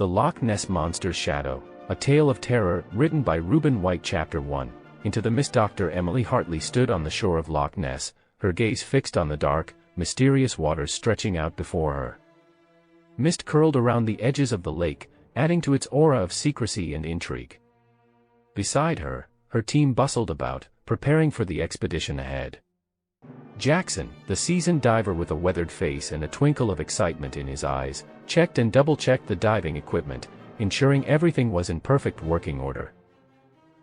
The Loch Ness Monster's Shadow, A Tale of Terror, written by Reuben White. Chapter 1. Into the mist. Dr. Emily Hartley stood on the shore of Loch Ness, her gaze fixed on the dark, mysterious waters stretching out before her. Mist curled around the edges of the lake, adding to its aura of secrecy and intrigue. Beside her, her team bustled about, preparing for the expedition ahead. Jackson, the seasoned diver with a weathered face and a twinkle of excitement in his eyes, checked and double-checked the diving equipment, ensuring everything was in perfect working order.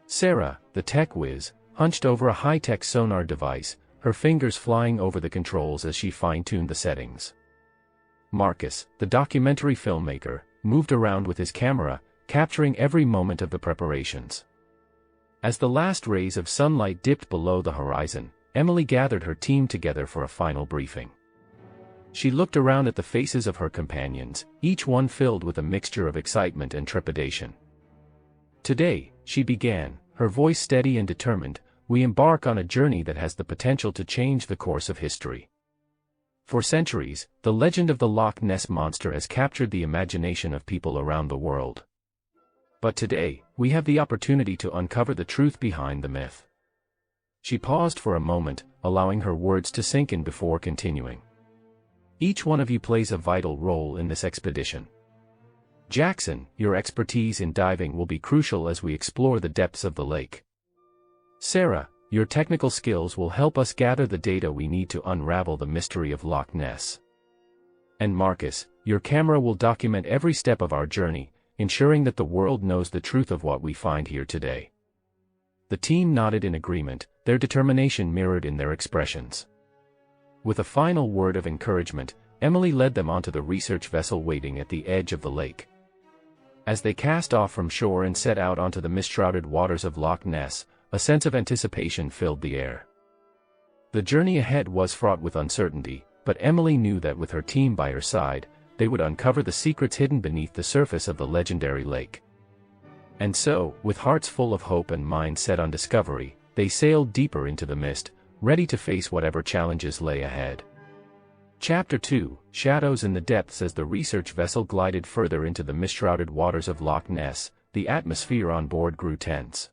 Sarah, the tech whiz, hunched over a high-tech sonar device, her fingers flying over the controls as she fine-tuned the settings. Marcus, the documentary filmmaker, moved around with his camera, capturing every moment of the preparations. As the last rays of sunlight dipped below the horizon, Emily gathered her team together for a final briefing. She looked around at the faces of her companions, each one filled with a mixture of excitement and trepidation. Today, she began, her voice steady and determined, we embark on a journey that has the potential to change the course of history. For centuries, the legend of the Loch Ness Monster has captured the imagination of people around the world. But today, we have the opportunity to uncover the truth behind the myth. She paused for a moment, allowing her words to sink in before continuing. Each one of you plays a vital role in this expedition. Jackson, your expertise in diving will be crucial as we explore the depths of the lake. Sarah, your technical skills will help us gather the data we need to unravel the mystery of Loch Ness. And Marcus, your camera will document every step of our journey, ensuring that the world knows the truth of what we find here today. The team nodded in agreement, their determination mirrored in their expressions. With a final word of encouragement, Emily led them onto the research vessel waiting at the edge of the lake. As they cast off from shore and set out onto the mist-shrouded waters of Loch Ness, a sense of anticipation filled the air. The journey ahead was fraught with uncertainty, but Emily knew that with her team by her side, they would uncover the secrets hidden beneath the surface of the legendary lake. And so, with hearts full of hope and minds set on discovery, they sailed deeper into the mist, ready to face whatever challenges lay ahead. Chapter 2, Shadows in the Depths. As the research vessel glided further into the mist-shrouded waters of Loch Ness, the atmosphere on board grew tense.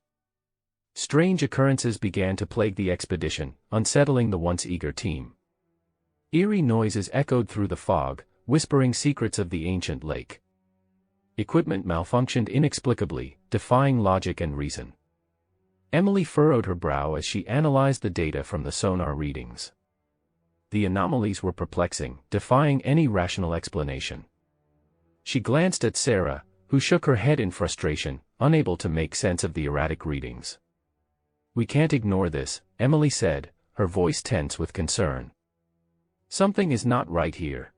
Strange occurrences began to plague the expedition, unsettling the once eager team. Eerie noises echoed through the fog, whispering secrets of the ancient lake. Equipment malfunctioned inexplicably, defying logic and reason. Emily furrowed her brow as she analyzed the data from the sonar readings. The anomalies were perplexing, defying any rational explanation. She glanced at Sarah, who shook her head in frustration, unable to make sense of the erratic readings. We can't ignore this, Emily said, her voice tense with concern. Something is not right here.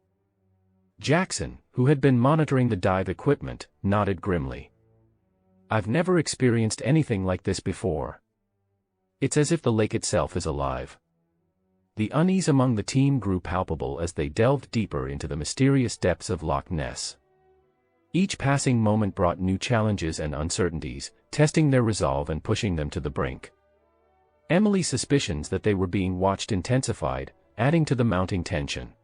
Jackson, who had been monitoring the dive equipment, nodded grimly. I've never experienced anything like this before. It's as if the lake itself is alive. The unease among the team grew palpable as they delved deeper into the mysterious depths of Loch Ness. Each passing moment brought new challenges and uncertainties, testing their resolve and pushing them to the brink. Emily's suspicions that they were being watched intensified, adding to the mounting tension.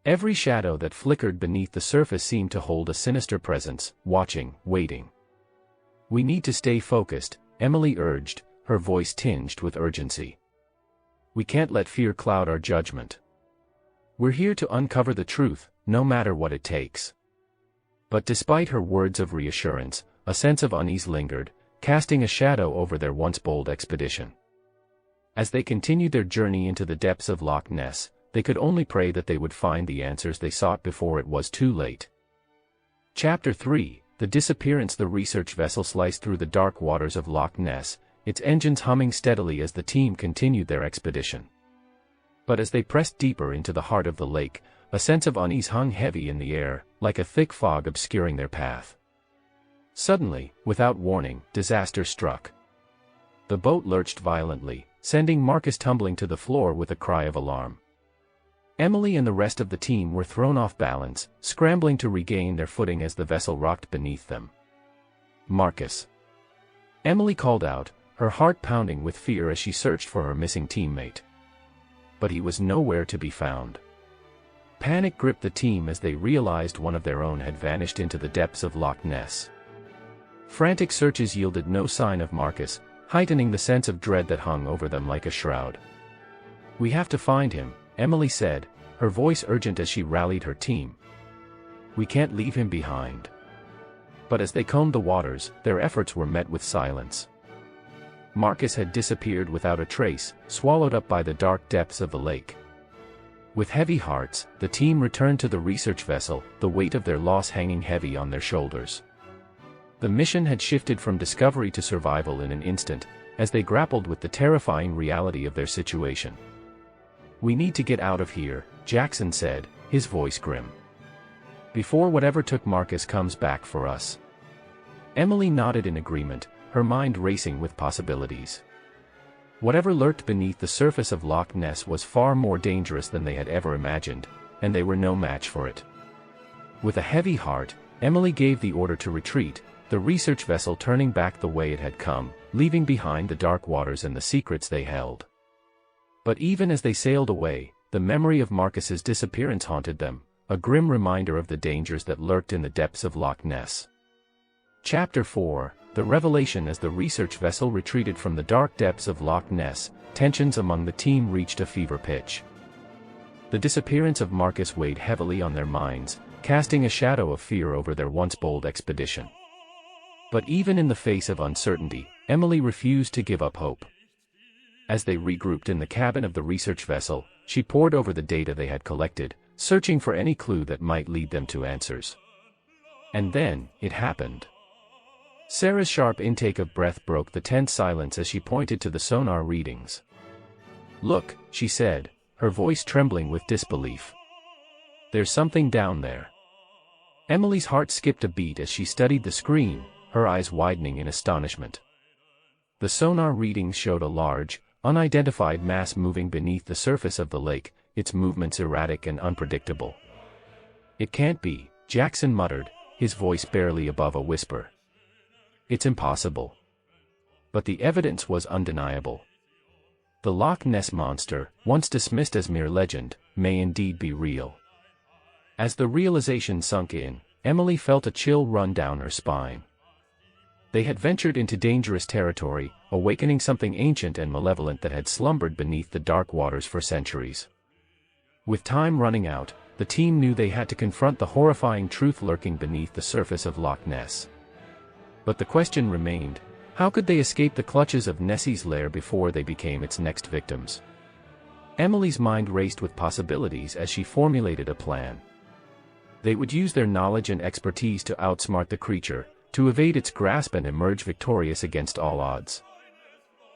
Every shadow that flickered beneath the surface seemed to hold a sinister presence, watching, waiting. We need to stay focused, Emily urged, her voice tinged with urgency. We can't let fear cloud our judgment. We're here to uncover the truth, no matter what it takes. But despite her words of reassurance, a sense of unease lingered, casting a shadow over their once bold expedition. As they continued their journey into the depths of Loch Ness, they could only pray that they would find the answers they sought before it was too late. Chapter 3, The Disappearance. The research vessel sliced through the dark waters of Loch Ness, its engines humming steadily as the team continued their expedition. But as they pressed deeper into the heart of the lake, a sense of unease hung heavy in the air, like a thick fog obscuring their path. Suddenly, without warning, disaster struck. The boat lurched violently, sending Marcus tumbling to the floor with a cry of alarm. Emily and the rest of the team were thrown off balance, scrambling to regain their footing as the vessel rocked beneath them. Marcus. Emily called out, her heart pounding with fear as she searched for her missing teammate. But he was nowhere to be found. Panic gripped the team as they realized one of their own had vanished into the depths of Loch Ness. Frantic searches yielded no sign of Marcus, heightening the sense of dread that hung over them like a shroud. "We have to find him," Emily said, her voice urgent as she rallied her team. "We can't leave him behind." But as they combed the waters, their efforts were met with silence. Marcus had disappeared without a trace, swallowed up by the dark depths of the lake. With heavy hearts, the team returned to the research vessel, the weight of their loss hanging heavy on their shoulders. The mission had shifted from discovery to survival in an instant, as they grappled with the terrifying reality of their situation. "We need to get out of here," Jackson said, his voice grim. "Before whatever took Marcus comes back for us." Emily nodded in agreement, her mind racing with possibilities. Whatever lurked beneath the surface of Loch Ness was far more dangerous than they had ever imagined, and they were no match for it. With a heavy heart, Emily gave the order to retreat, the research vessel turning back the way it had come, leaving behind the dark waters and the secrets they held. But even as they sailed away, the memory of Marcus's disappearance haunted them, a grim reminder of the dangers that lurked in the depths of Loch Ness. Chapter 4: The Revelation. As the research vessel retreated from the dark depths of Loch Ness, tensions among the team reached a fever pitch. The disappearance of Marcus weighed heavily on their minds, casting a shadow of fear over their once bold expedition. But even in the face of uncertainty, Emily refused to give up hope. As they regrouped in the cabin of the research vessel, she pored over the data they had collected, searching for any clue that might lead them to answers. And then, it happened. Sarah's sharp intake of breath broke the tense silence as she pointed to the sonar readings. "Look," she said, her voice trembling with disbelief. "There's something down there." Emily's heart skipped a beat as she studied the screen, her eyes widening in astonishment. The sonar readings showed a large, unidentified mass moving beneath the surface of the lake, its movements erratic and unpredictable. "It can't be," Jackson muttered, his voice barely above a whisper. "It's impossible." But the evidence was undeniable. The Loch Ness monster, once dismissed as mere legend, may indeed be real. As the realization sunk in, Emily felt a chill run down her spine. They had ventured into dangerous territory, awakening something ancient and malevolent that had slumbered beneath the dark waters for centuries. With time running out, the team knew they had to confront the horrifying truth lurking beneath the surface of Loch Ness. But the question remained, how could they escape the clutches of Nessie's lair before they became its next victims? Emily's mind raced with possibilities as she formulated a plan. They would use their knowledge and expertise to outsmart the creature, to evade its grasp and emerge victorious against all odds.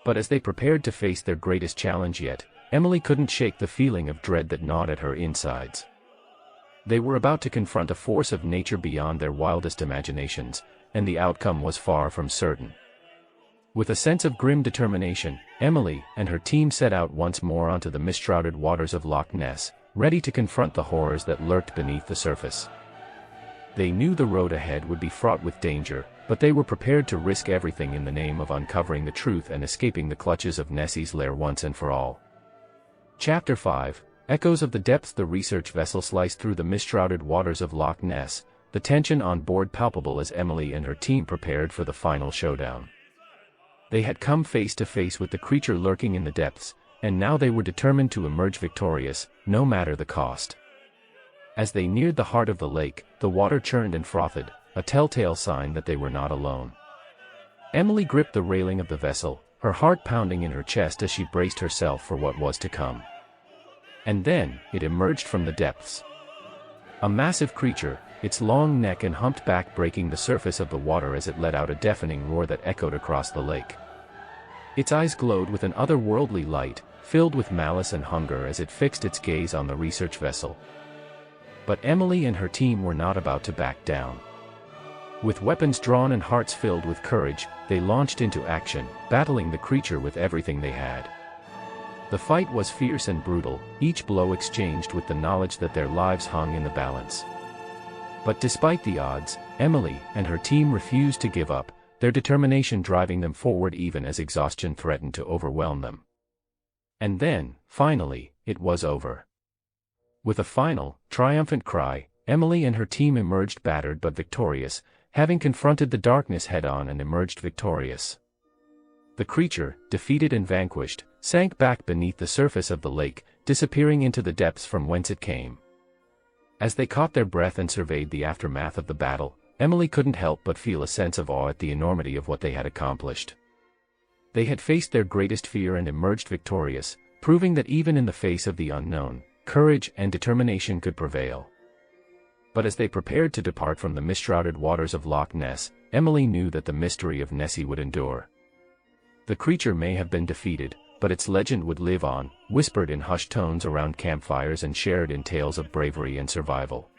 But as they prepared to face their greatest challenge yet, Emily couldn't shake the feeling of dread that gnawed at her insides. They were about to confront a force of nature beyond their wildest imaginations, and the outcome was far from certain. With a sense of grim determination, Emily and her team set out once more onto the mist-shrouded waters of Loch Ness, ready to confront the horrors that lurked beneath the surface. They knew the road ahead would be fraught with danger, but they were prepared to risk everything in the name of uncovering the truth and escaping the clutches of Nessie's lair once and for all. Chapter 5: Echoes of the Depths. The research vessel sliced through the mist-shrouded waters of Loch Ness, the tension on board palpable as Emily and her team prepared for the final showdown. They had come face to face with the creature lurking in the depths, and now they were determined to emerge victorious, no matter the cost. As they neared the heart of the lake, the water churned and frothed, a telltale sign that they were not alone. Emily gripped the railing of the vessel, her heart pounding in her chest as she braced herself for what was to come. And then, it emerged from the depths. A massive creature, its long neck and humped back breaking the surface of the water as it let out a deafening roar that echoed across the lake. Its eyes glowed with an otherworldly light, filled with malice and hunger as it fixed its gaze on the research vessel. But Emily and her team were not about to back down. With weapons drawn and hearts filled with courage, they launched into action, battling the creature with everything they had. The fight was fierce and brutal, each blow exchanged with the knowledge that their lives hung in the balance. But despite the odds, Emily and her team refused to give up, their determination driving them forward even as exhaustion threatened to overwhelm them. And then, finally, it was over. With a final, triumphant cry, Emily and her team emerged battered but victorious, having confronted the darkness head-on and emerged victorious. The creature, defeated and vanquished, sank back beneath the surface of the lake, disappearing into the depths from whence it came. As they caught their breath and surveyed the aftermath of the battle, Emily couldn't help but feel a sense of awe at the enormity of what they had accomplished. They had faced their greatest fear and emerged victorious, proving that even in the face of the unknown, courage and determination could prevail. But as they prepared to depart from the mist-shrouded waters of Loch Ness, Emily knew that the mystery of Nessie would endure. The creature may have been defeated, but its legend would live on, whispered in hushed tones around campfires and shared in tales of bravery and survival.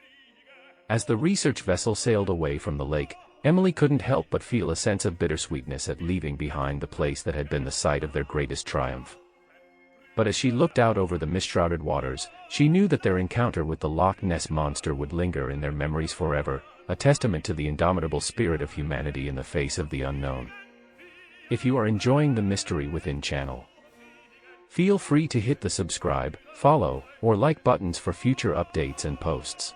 As the research vessel sailed away from the lake, Emily couldn't help but feel a sense of bittersweetness at leaving behind the place that had been the site of their greatest triumph. But as she looked out over the mist-shrouded waters, she knew that their encounter with the Loch Ness monster would linger in their memories forever, a testament to the indomitable spirit of humanity in the face of the unknown. If you are enjoying the Mystery Within channel, feel free to hit the subscribe, follow, or like buttons for future updates and posts.